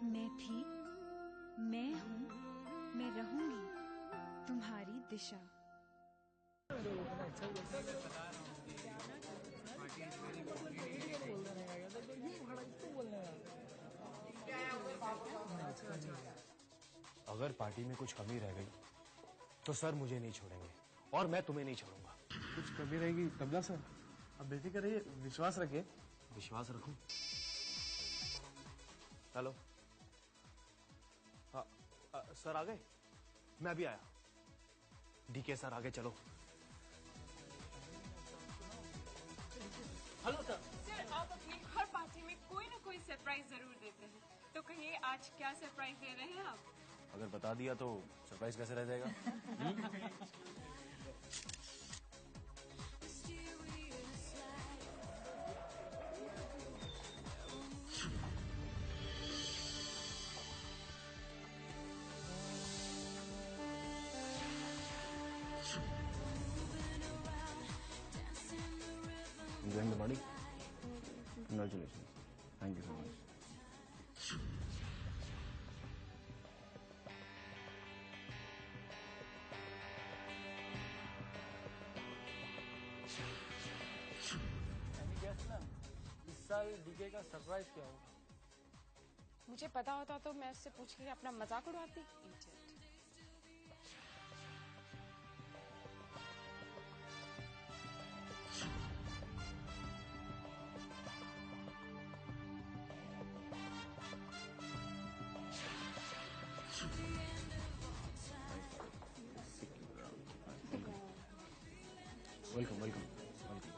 मैं थी, मैं हूँ, मैं रहूंगी तुम्हारी दिशा। अगर पार्टी में कुछ कमी रह गई तो सर मुझे नहीं छोड़ेंगे और मैं तुम्हें नहीं छोड़ूंगा। कुछ कमी रहेगी तब ना सर, अब बेफिक्र रहिए, विश्वास रखिए। विश्वास रखूं? हेलो, हाँ सर आ गए? मैं अभी आया। डीके सर आगे चलो। Hello sir. सर आप अपनी हर पार्टी में कोई ना कोई सरप्राइज जरूर देते हैं, तो कहिए आज क्या सरप्राइज दे रहे हैं आप? अगर बता दिया तो सरप्राइज कैसे रह जाएगा? Enjoying the party? Congratulations. Thank you so much. इस साल डीके का सरप्राइज क्या होगा? मुझे पता होता तो मैं उससे पूछ के अपना मजाक उड़ाती। Welcome, welcome, welcome.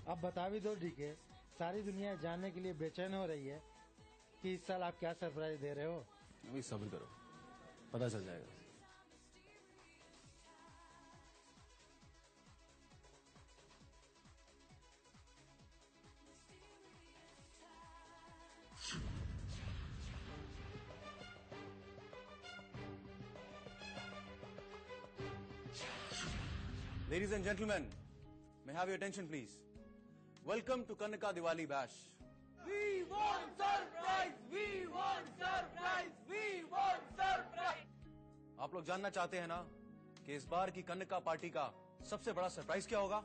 अब बता भी दो डीके, सारी दुनिया जानने के लिए बेचैन हो रही है कि इस साल आप क्या सरप्राइज दे रहे हो। अभी सब्र करो, पता चल जाएगा। Ladies and gentlemen, may I have your attention please? Welcome to Kannaka Diwali Bash. We want surprise! We want surprise! We want surprise! आप लोग जानना चाहते हैं ना कि इस बार की कन्नका पार्टी का सबसे बड़ा सरप्राइज क्या होगा?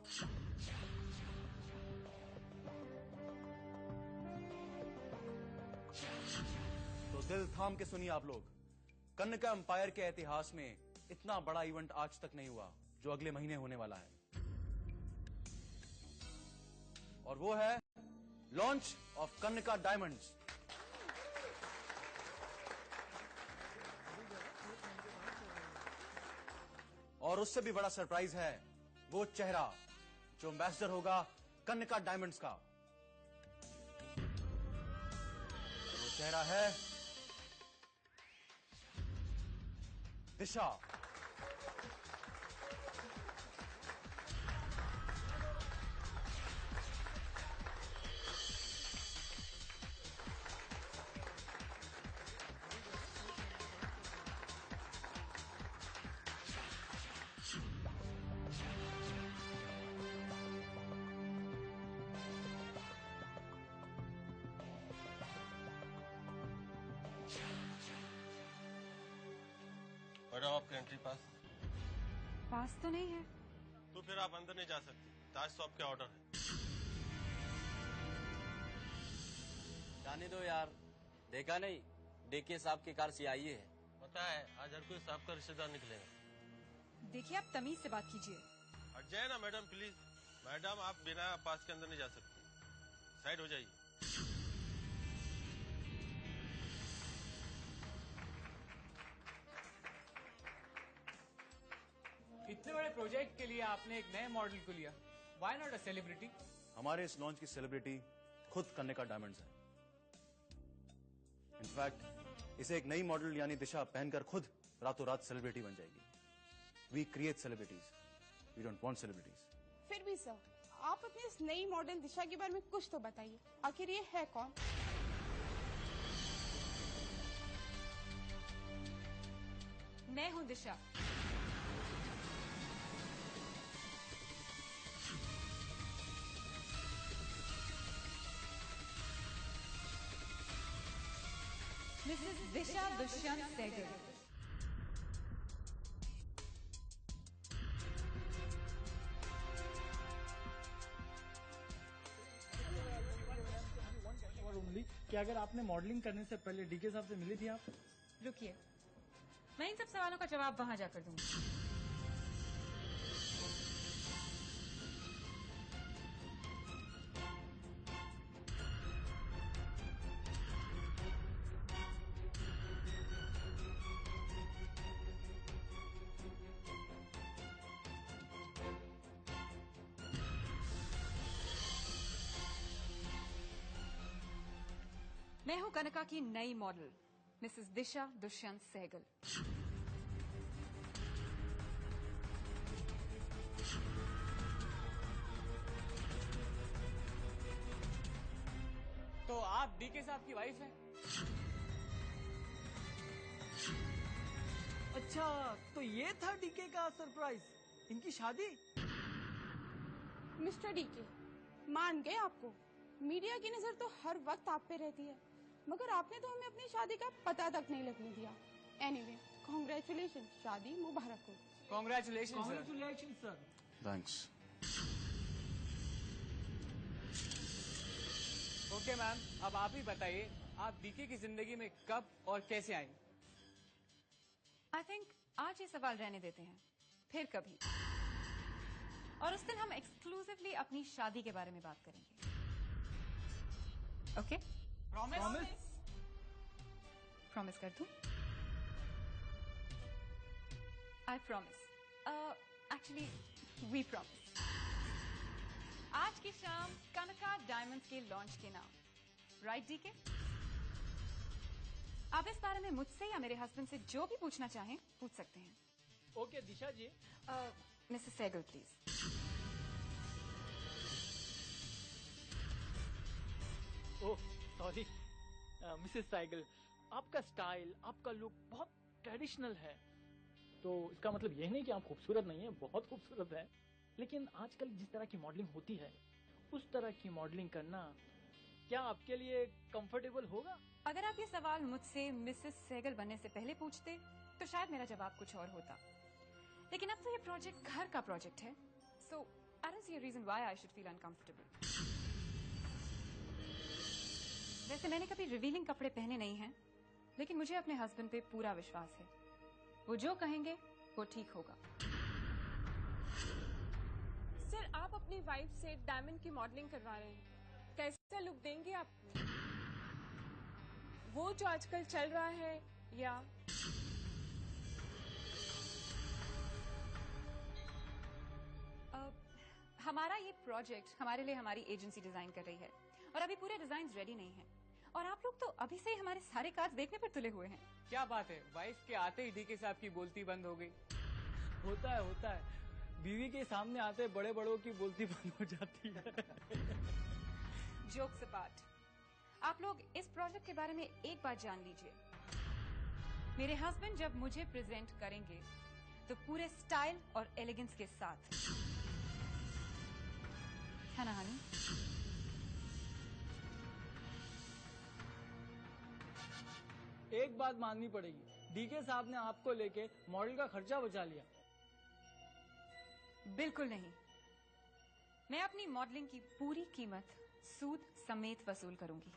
तो दिल थाम के सुनिए आप लोग। कन्नका एम्पायर के इतिहास में इतना बड़ा इवेंट आज तक नहीं हुआ जो अगले महीने होने वाला है, और वो है लॉन्च ऑफ कन्नका डायमंड्स। और उससे भी बड़ा सरप्राइज है वो चेहरा जो एम्बेसडर होगा कन्नका डायमंड्स का। वो चेहरा है दिशा। मैडम आपका एंट्री पास तो नहीं है। तो फिर आप अंदर नहीं जा सकती, ताज शॉप के ऑर्डर है। जाने दो यार, देखा नहीं डीके साहब की कार CIA है। पता है आज हर कोई साहब का रिश्तेदार निकलेगा। देखिए आप तमीज से बात कीजिए। हट जाए ना मैडम प्लीज। मैडम आप बिना पास के अंदर नहीं जा सकती, साइड हो जाइए। इतने बड़े प्रोजेक्ट के लिए आपने एक नए मॉडल को लिया, व्हाई नॉट अ सेलिब्रिटी? हमारे इस लॉन्च की सेलिब्रिटी खुद कन्नका डायमंड्स है। इनफैक्ट इसे एक नई मॉडल यानी दिशा पहनकर खुद रातों रात सेलिब्रिटी बन जाएगी। We create celebrities, we don't want celebrities. फिर भी सर, आप अपनी इस नई मॉडल दिशा के बारे में कुछ तो बताइए, आखिर ये है कौन? मैं हूँ दिशा। मिसेस दिशा दुष्यंत सहगल। ओनली कि अगर आपने मॉडलिंग करने से पहले डीके साहब से मिली थी आप? रुकिए, मैं इन सब सवालों का जवाब वहां जाकर दूंगी। मैं हूं कनका की नई मॉडल मिसेस दिशा दुष्यंत सहगल। तो आप डीके साहब की वाइफ हैं? अच्छा, तो ये था डीके का सरप्राइज, इनकी शादी। मिस्टर डीके, मान गए आपको। मीडिया की नजर तो हर वक्त आप पे रहती है, मगर आपने तो हमें अपनी शादी का पता तक नहीं लगने दिया। एनीवे, कॉन्ग्रेचुलेशन, शादी मुबारक हो। Congratulation sir. Thanks. Okay ma'am, अब आप ही बताइए, आप डीके की जिंदगी में कब और कैसे आई? आई थिंक आज ये सवाल रहने देते हैं, फिर कभी। और उस दिन हम एक्सक्लूसिवली अपनी शादी के बारे में बात करेंगे। ओके? प्रॉमिस? प्रॉमिस कर दूं? I promise. Actually we promise. आज की शाम कनका डायमंड्स के लॉन्च के नाम, राइट डीके? आप इस बारे में मुझसे या मेरे हस्बैंड से जो भी पूछना चाहें पूछ सकते हैं। Okay Disha ji. Mrs Sehgal please. Oh sorry Mrs cycle, आपका स्टाइल, आपका लुक बहुत ट्रेडिशनल है। तो इसका मतलब यह नहीं कि आप खूबसूरत नहीं है, बहुत खूबसूरत है। लेकिन आजकल जिस तरह की मॉडलिंग होती है, उस तरह की मॉडलिंग करना क्या आपके लिए कंफर्टेबल होगा? अगर आप ये सवाल मुझसे मिसेस सहगल बनने से पहले पूछते तो शायद मेरा जवाब कुछ और होता, लेकिन अब तो ये प्रोजेक्ट घर का प्रोजेक्ट है, so I don't see a reason why I should feel uncomfortable. वैसे मैंने कभी रिवीलिंग कपड़े पहने नहीं हैं, लेकिन मुझे अपने हस्बैंड पे पूरा विश्वास है। वो जो कहेंगे वो ठीक होगा। सर, आप अपनी वाइफ से डायमंड की मॉडलिंग करवा रहे हैं, कैसा लुक देंगे आप? वो जो आजकल चल रहा है या हमारा ये प्रोजेक्ट हमारे लिए हमारी एजेंसी डिजाइन कर रही है और अभी पूरे डिजाइन रेडी नहीं हैं। और आप लोग तो अभी से ही हमारे सारे कार्ड देखने पर तुले हुए हैं। क्या बात है, वाइफ के आते ही डीके साहब की बोलती बंद हो गई। होता है, बीवी के सामने आते बड़े बड़ों की बोलती बंद हो जाती है। जोक्स अपार्ट, आप लोग इस प्रोजेक्ट के बारे में एक बात जान लीजिए। मेरे हस्बैंड जब मुझे प्रेजेंट करेंगे तो पूरे स्टाइल और एलिगेंस के साथ, है ना हनी? एक बात माननी पड़ेगी, डीके साहब ने आपको लेके मॉडल का खर्चा बचा लिया। बिल्कुल नहीं, मैं अपनी मॉडलिंग की पूरी कीमत सूद समेत वसूल करूंगी।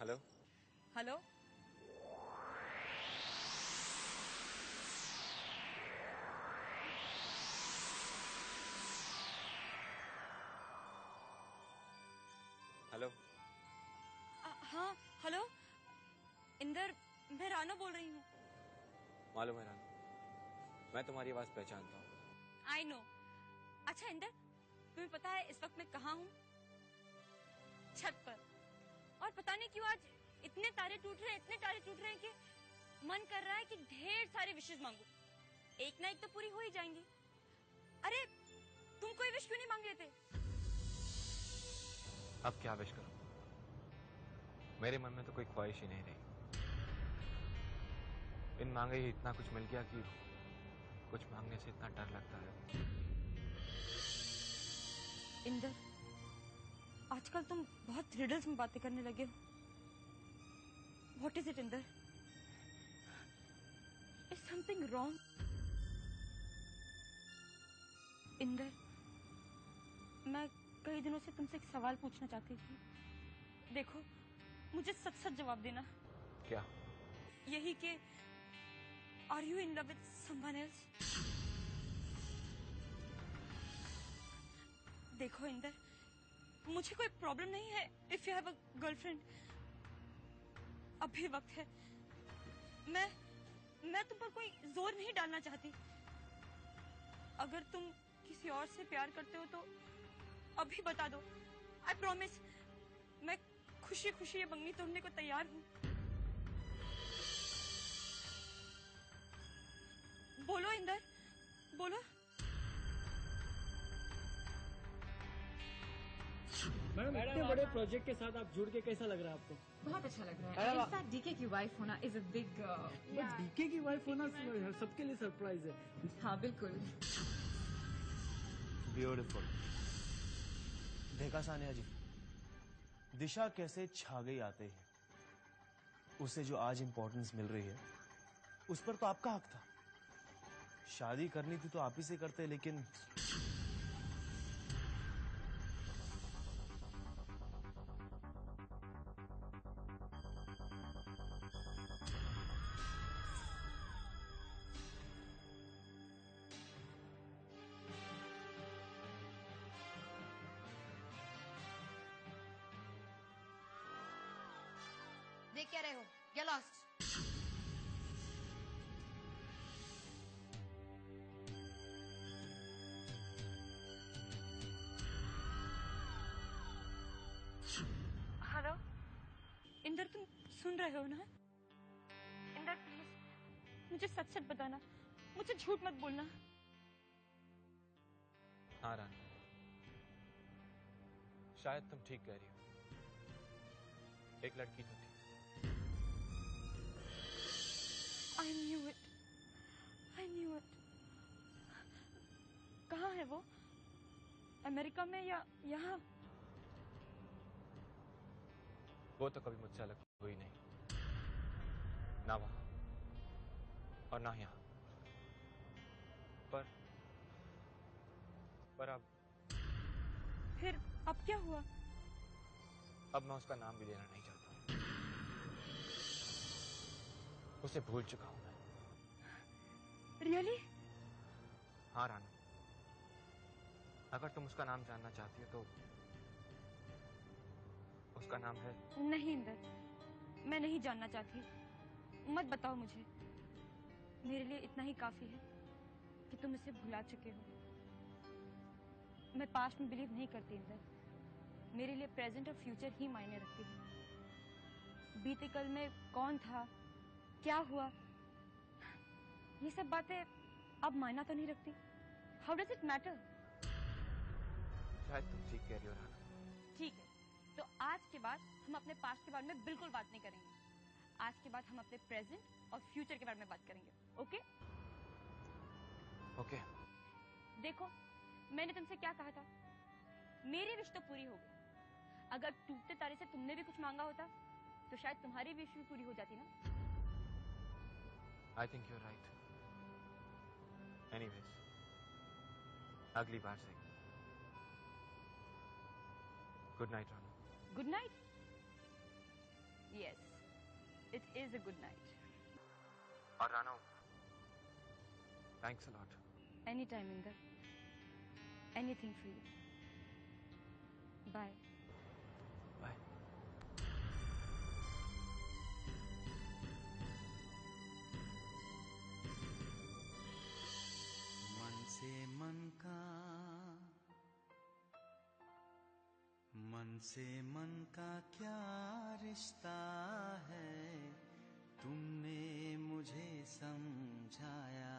हेलो हेलो, रानो बोल रही हूँ। मालूम है रानो, मैं तुम्हारी आवाज पहचानता हूँ। I know. अच्छा इंदर, तुम्हें पता है इस वक्त मैं कहाँ हूँ? छत पर। और पता नहीं क्यों आज इतने तारे टूट रहे हैं कि मन कर रहा है कि ढेर सारे विशेष मांगू। एक ना एक तो पूरी हो ही जाएंगी। अरे तुम कोई विश क्यों नहीं मांग लेते? अब क्या विश करूं? मेरे मन में तो कोई ख्वाहिश ही नहीं रही। इन मांगे ही इतना कुछ मिल गया कि कुछ मांगने से इतना डर लगता है। इंदर, आजकल तुम बहुत रिडल्स में बातें करने लगे हो। What is it, Inder? Is something wrong? Inder, मैं कई दिनों से तुमसे एक सवाल पूछना चाहती थी। देखो, मुझे सच सच जवाब देना। क्या? यही कि Are you in love with someone else? देखो इंदर, मुझे कोई प्रॉब्लम नहीं है if you have a girlfriend। अभी वक्त है। मैं तुम पर कोई जोर नहीं डालना चाहती। अगर तुम किसी और से प्यार करते हो तो अभी बता दो। I promise, मैं खुशी खुशी ये मंगनी तोड़ने को तैयार हूँ। बोलो इंदर, बोलो। मैडम, इतने बड़े प्रोजेक्ट के साथ आप जुड़ के कैसा लग रहा है आपको? बहुत अच्छा लग रहा है। इनफैक्ट डीके की वाइफ होना इज अ बिग डीके की वाइफ होना सबके लिए सरप्राइज है। हाँ बिल्कुल। ब्यूटीफुल। देखा सानिया जी, दिशा कैसे छा गई आते ही। उसे जो आज इंपॉर्टेंस मिल रही है उस पर तो आपका हक था। शादी करनी थी तो आप ही से करते, लेकिन देख क्या रहे हो? Get lost। हेलो इंदर, तुम सुन रहे हो ना? इंदर प्लीज मुझे सच सच बताना, मुझे झूठ मत बोलना। हाँ रानी, शायद तुम ठीक कह रही हो। एक लड़की तो थी। I knew it। I knew it। कहाँ है वो? अमेरिका में या यहाँ? वो तो कभी मुझसे अलग हुई नहीं, ना वहां और ना यहाँ। पर अब फिर अब क्या हुआ? अब मैं उसका नाम भी लेना नहीं चाहता। उसे भूल चुका हूं मैं। Really? हाँ राना, अगर तुम उसका नाम जानना चाहती हो तो उसका नाम है। नहीं इंदर, मैं नहीं जानना चाहती। मत बताओ मुझे। मेरे लिए इतना ही काफी है कि तुम इसे भुला चुके हो। मैं पास्ट में बिलीव नहीं करती इंदर। मेरे लिए प्रेजेंट और फ्यूचर ही मायने रखती है। बीते कल में कौन था, क्या हुआ, ये सब बातें अब मायना तो नहीं रखती। How does it matter? शायद तुम ठीक कह रही हो राना। ठीक है, तो आज के बाद हम अपने पास्ट के बारे में बिल्कुल बात नहीं करेंगे। आज के बाद हम अपने प्रेजेंट और फ्यूचर के बारे में बात करेंगे। ओके? ओके। देखो, मैंने तुमसे क्या कहा था? मेरी विश तो पूरी हो गई। अगर टूटते तारे से तुमने भी कुछ मांगा होता तो शायद तुम्हारी विश भी पूरी हो जाती ना। I think you are right. Anyways, अगली बार से। Good night Rana. Good night. Yes, it is a good night. और Rana, thanks a lot. Any time Inder, anything for you. Bye. Bye. मन से मन का क्या रिश्ता है, तुमने मुझे समझाया।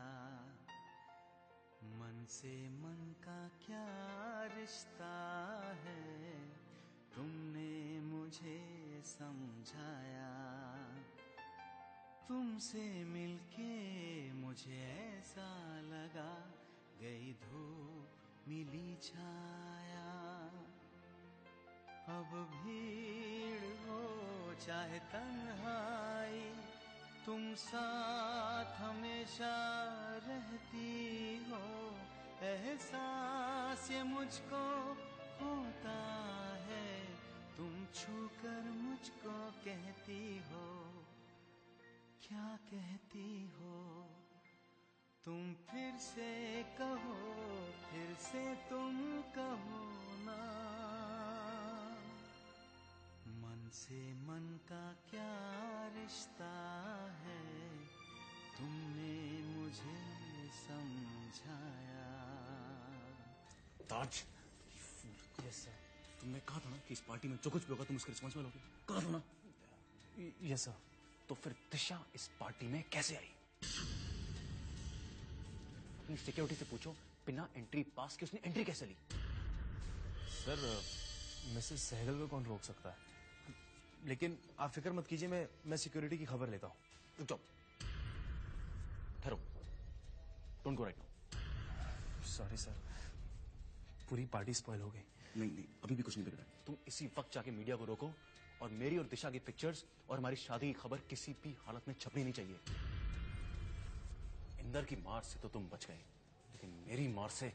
मन से मन का क्या रिश्ता है, तुमने मुझे समझाया। तुमसे मिलके मुझे ऐसा लगा, गई धूप मिली छाया। अब भीड़ हो चाहे तन्हाई, तुम साथ हमेशा रहती हो। एहसास ये मुझको होता है, तुम छूकर मुझको कहती हो। क्या कहती हो तुम, फिर से कहो, फिर से तुम कहो ना। मन से मन का क्या रिश्ता है, तुमने मुझे समझाया। ताज, यस सर। तुमने कहा था ना कि इस पार्टी में जो कुछ भी होगा तुम उसके रिस्पॉन्सिबल होगे, कहा था ना? Yes sir. तो फिर दिशा इस पार्टी में कैसे आई? अपनी सिक्योरिटी से पूछो, बिना एंट्री पास के उसने एंट्री कैसे ली? सर, मिसेस सहगल को कौन रोक सकता है? लेकिन आप फिक्र मत कीजिए, मैं सिक्योरिटी की खबर लेता हूँ। रुक जाओ, ठहरो, don't go right now. Sorry sir, पूरी पार्टी स्पॉइल हो गई। नहीं, अभी भी कुछ नहीं बिगड़ा। तुम इसी वक्त जाके मीडिया को रोको, और मेरी और दिशा की पिक्चर्स और हमारी शादी की खबर किसी भी हालत में छपनी नहीं चाहिए। इंदर की मार से तो तुम बच गए, लेकिन मेरी मार से।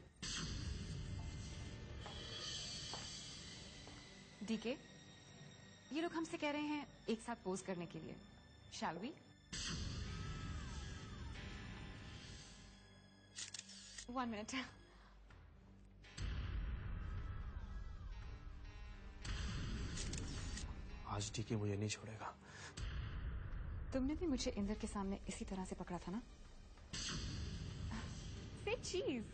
डीके, ये लोग हमसे कह रहे हैं एक साथ पोज करने के लिए। Shall we? 1 मिनट। आज डीके मुझे नहीं छोड़ेगा। तुमने भी मुझे इंदर के सामने इसी तरह से पकड़ा था ना? से चीज।